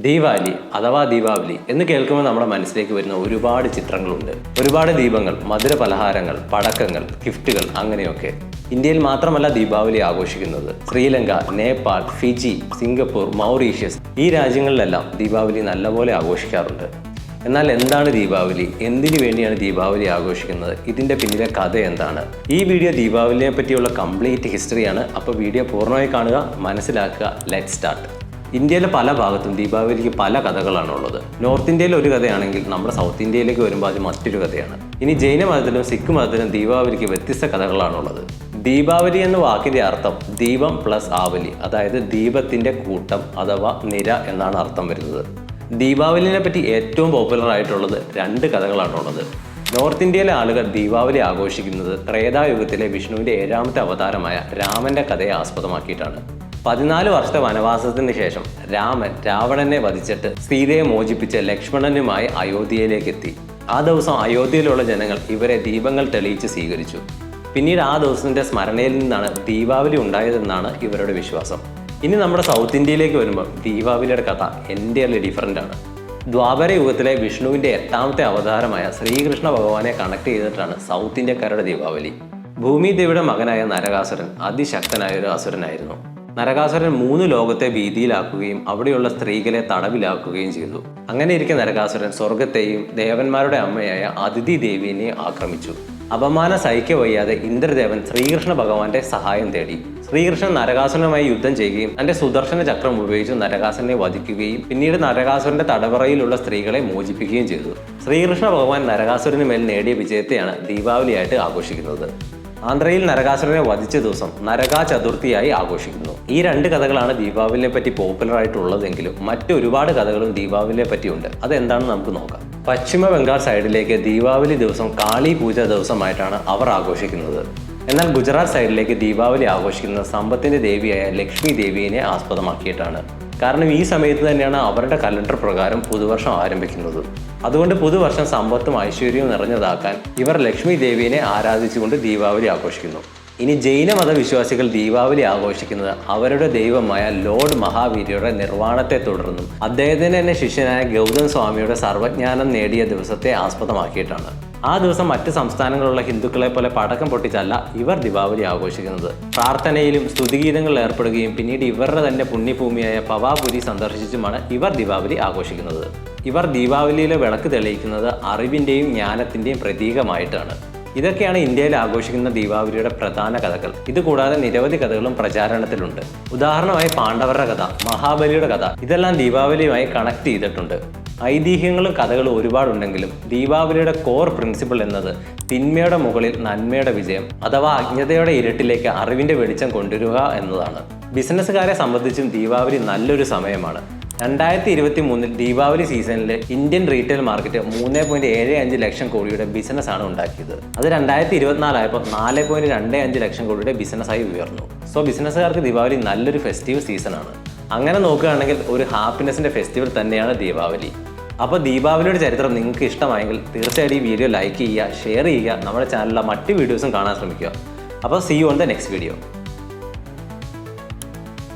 ദീപാവലി അഥവാ ദീപാവലി എന്ന് കേൾക്കുമ്പോൾ നമ്മുടെ മനസ്സിലേക്ക് വരുന്ന ഒരുപാട് ചിത്രങ്ങളുണ്ട്. ഒരുപാട് ദീപങ്ങൾ, മധുര പലഹാരങ്ങൾ, പടക്കങ്ങൾ, ഗിഫ്റ്റുകൾ, അങ്ങനെയൊക്കെ. ഇന്ത്യയിൽ മാത്രമല്ല ദീപാവലി ആഘോഷിക്കുന്നത്. Sri Lanka, Nepal, Fiji, Singapore, Mauritius ഈ രാജ്യങ്ങളിലെല്ലാം ദീപാവലി നല്ലപോലെ ആഘോഷിക്കാറുണ്ട്. എന്നാൽ എന്താണ് ദീപാവലി? എന്തിനു വേണ്ടിയാണ് ദീപാവലി ആഘോഷിക്കുന്നത്? ഇതിൻ്റെ പിന്നിലെ കഥ എന്താണ്? ഈ വീഡിയോ ദീപാവലിയെ പറ്റിയുള്ള കംപ്ലീറ്റ് ഹിസ്റ്ററിയാണ്. അപ്പോൾ വീഡിയോ പൂർണ്ണമായി കാണുക, മനസ്സിലാക്കുക. Let start. ഇന്ത്യയിലെ പല ഭാഗത്തും ദീപാവലിക്ക് പല കഥകളാണുള്ളത്. നോർത്ത് ഇന്ത്യയിൽ ഒരു കഥയാണെങ്കിൽ നമ്മുടെ സൗത്ത് ഇന്ത്യയിലേക്ക് വരുമ്പോൾ അത് മറ്റൊരു കഥയാണ്. ഇനി ജൈന മതത്തിലും സിഖ് മതത്തിലും ദീപാവലിക്ക് വ്യത്യസ്ത കഥകളാണുള്ളത്. ദീപാവലി എന്ന വാക്കിൻ്റെ അർത്ഥം ദീപം പ്ലസ് ആവലി, അതായത് ദീപത്തിൻ്റെ കൂട്ടം അഥവാ നിര എന്നാണ് അർത്ഥം വരുന്നത്. ദീപാവലിനെ പറ്റി ഏറ്റവും പോപ്പുലർ ആയിട്ടുള്ളത് രണ്ട് കഥകളാണുള്ളത്. നോർത്ത് ഇന്ത്യയിലെ ആളുകൾ ദീപാവലി ആഘോഷിക്കുന്നത് ത്രേതായുഗത്തിലെ വിഷ്ണുവിൻ്റെ 7ാമത്തെ അവതാരമായ രാമൻ്റെ കഥയെ ആസ്പദമാക്കിയിട്ടാണ്. 14 വർഷത്തെ വനവാസത്തിന് ശേഷം രാമൻ രാവണനെ വധിച്ചിട്ട് സീതയെ മോചിപ്പിച്ച് ലക്ഷ്മണനുമായി അയോധ്യയിലേക്ക് എത്തി. ആ ദിവസം അയോധ്യയിലുള്ള ജനങ്ങൾ ഇവരെ ദീപങ്ങൾ തെളിയിച്ച് സ്വീകരിച്ചു. പിന്നീട് ആ ദിവസത്തിന്റെ സ്മരണയിൽ നിന്നാണ് ദീപാവലി ഉണ്ടായതെന്നാണ് ഇവരുടെ വിശ്വാസം. ഇനി നമ്മുടെ സൗത്ത് ഇന്ത്യയിലേക്ക് വരുമ്പോൾ ദീപാവലിയുടെ കഥ എൻ്റയർലി ഡിഫറൻ്റ് ആണ്. ദ്വാപര യുഗത്തിലെ വിഷ്ണുവിൻ്റെ 8ാമത്തെ അവതാരമായ ശ്രീകൃഷ്ണ ഭഗവാനെ കണക്ട് ചെയ്തിട്ടാണ് സൗത്ത് ഇന്ത്യക്കാരുടെ ദീപാവലി. ഭൂമി ദേവിയുടെ മകനായ നരകാസുരൻ അതിശക്തനായ ഒരു അസുരനായിരുന്നു. നരകാസുരൻ 3 ലോകത്തെ ഭീതിയിലാക്കുകയും അവിടെയുള്ള സ്ത്രീകളെ തടവിലാക്കുകയും ചെയ്തു. അങ്ങനെ ഇരിക്കെ നരകാസുരൻ സ്വർഗത്തെയും ദേവന്മാരുടെ അമ്മയായ അതിഥി ദേവിയെയും ആക്രമിച്ചു. അപമാനം സഹിക്കവയ്യാതെ ഇന്ദ്രദേവൻ ശ്രീകൃഷ്ണ ഭഗവാന്റെ സഹായം തേടി. ശ്രീകൃഷ്ണൻ നരകാസുരനുമായി യുദ്ധം ചെയ്യുകയും തന്റെ സുദർശന ചക്രം ഉപയോഗിച്ച് നരകാസുരനെ വധിക്കുകയും പിന്നീട് നരകാസുരന്റെ തടവറയിലുള്ള സ്ത്രീകളെ മോചിപ്പിക്കുകയും ചെയ്തു. ശ്രീകൃഷ്ണ ഭഗവാൻ നരകാസുരന് മേൽ നേടിയ വിജയത്തെയാണ് ദീപാവലിയായിട്ട് ആഘോഷിക്കുന്നത്. ആന്ധ്രയിൽ നരകാസുരനെ വധിച്ച ദിവസം നരകാ ചതുർത്ഥിയായി ആഘോഷിക്കുന്നു. ഈ 2 കഥകളാണ് ദീപാവലിനെ പറ്റി പോപ്പുലർ ആയിട്ടുള്ളതെങ്കിലും മറ്റൊരുപാട് കഥകളും ദീപാവലിയെ പറ്റിയുണ്ട്. അതെന്താണെന്ന് നമുക്ക് നോക്കാം. പശ്ചിമ ബംഗാൾ സൈഡിലേക്ക് ദീപാവലി ദിവസം കാളി പൂജ ദിവസമായിട്ടാണ് അവർ ആഘോഷിക്കുന്നത്. എന്നാൽ ഗുജറാത്ത് സൈഡിലേക്ക് ദീപാവലി ആഘോഷിക്കുന്നത് സമ്പത്തിന്റെ ദേവിയായ ലക്ഷ്മി ദേവിയെ ആസ്പദമാക്കിയിട്ടാണ്. കാരണം ഈ സമയത്ത് തന്നെയാണ് അവരുടെ കലണ്ടർ പ്രകാരം പുതുവർഷം ആരംഭിക്കുന്നത്. അതുകൊണ്ട് പുതുവർഷം സമ്പത്തും ഐശ്വര്യവും നിറഞ്ഞതാക്കാൻ ഇവർ ലക്ഷ്മി ദേവിയെ ആരാധിച്ചുകൊണ്ട് ദീപാവലി ആഘോഷിക്കുന്നു. ഇനി ജൈന മതവിശ്വാസികൾ ദീപാവലി ആഘോഷിക്കുന്നത് അവരുടെ ദൈവമായ ലോർഡ് മഹാവീര്യയുടെ നിർവ്വാണത്തെ തുടർന്നും അദ്ദേഹത്തിന്റെ തന്നെ ശിഷ്യനായ ഗൗതം സ്വാമിയുടെ സർവ്വജ്ഞാനം നേടിയ ദിവസത്തെ ആസ്പദമാക്കിയിട്ടാണ്. ആ ദിവസം മറ്റ് സംസ്ഥാനങ്ങളിലുള്ള ഹിന്ദുക്കളെ പോലെ പടക്കം പൊട്ടിച്ചല്ല ഇവർ ദീപാവലി ആഘോഷിക്കുന്നത്. പ്രാർത്ഥനയിലും സ്തുതിഗീതങ്ങളിൽ ഏർപ്പെടുകയും പിന്നീട് ഇവരുടെ തന്നെ പുണ്യഭൂമിയായ പവാപുരി സന്ദർശിച്ചുമാണ് ഇവർ ദീപാവലി ആഘോഷിക്കുന്നത്. ഇവർ ദീപാവലിയിലെ വിളക്ക് തെളിയിക്കുന്നത് അറിവിൻ്റെയും ജ്ഞാനത്തിൻ്റെയും പ്രതീകമായിട്ടാണ്. ഇതൊക്കെയാണ് ഇന്ത്യയിൽ ആഘോഷിക്കുന്ന ദീപാവലിയുടെ പ്രധാന കഥകൾ. ഇതുകൂടാതെ നിരവധി കഥകളും പ്രചാരണത്തിലുണ്ട്. ഉദാഹരണമായി പാണ്ഡവരുടെ കഥ, മഹാബലിയുടെ കഥ, ഇതെല്ലാം ദീപാവലിയുമായി കണക്ട് ചെയ്തിട്ടുണ്ട്. ഐതിഹ്യങ്ങളും കഥകളും ഒരുപാടുണ്ടെങ്കിലും ദീപാവലിയുടെ കോർ പ്രിൻസിപ്പിൾ എന്നത് തിന്മയുടെ മുകളിൽ നന്മയുടെ വിജയം അഥവാ അജ്ഞതയുടെ ഇരുട്ടിലേക്ക് അറിവിൻ്റെ വെളിച്ചം കൊണ്ടുവരിക എന്നതാണ്. ബിസിനസ്സുകാരെ സംബന്ധിച്ചും ദീപാവലി നല്ലൊരു സമയമാണ്. 2023 ദീപാവലി സീസണിൽ ഇന്ത്യൻ റീറ്റെയിൽ മാർക്കറ്റ് 3.75 ലക്ഷം കോടിയുടെ ബിസിനസ്സാണ് ഉണ്ടാക്കിയത്. അത് 2024 ആയപ്പോൾ 4.25 ലക്ഷം കോടിയുടെ ബിസിനസ്സായി ഉയർന്നു. സോ ബിസിനസ്സുകാർക്ക് ദീപാവലി നല്ലൊരു ഫെസ്റ്റീവ് സീസണാണ്. അങ്ങനെ നോക്കുകയാണെങ്കിൽ ഒരു ഹാപ്പിനെസിൻ്റെ ഫെസ്റ്റിവൽ തന്നെയാണ് ദീപാവലി. അപ്പോൾ ദീപാവലിയുടെ ചരിത്രം നിങ്ങൾക്ക് ഇഷ്ടമായെങ്കിൽ തീർച്ചയായിട്ടും ഈ വീഡിയോ ലൈക്ക് ചെയ്യുക, ഷെയർ ചെയ്യുക, നമ്മുടെ ചാനലിലെ മറ്റ് വീഡിയോസും കാണാൻ ശ്രമിക്കുക. അപ്പോൾ see you on the next video.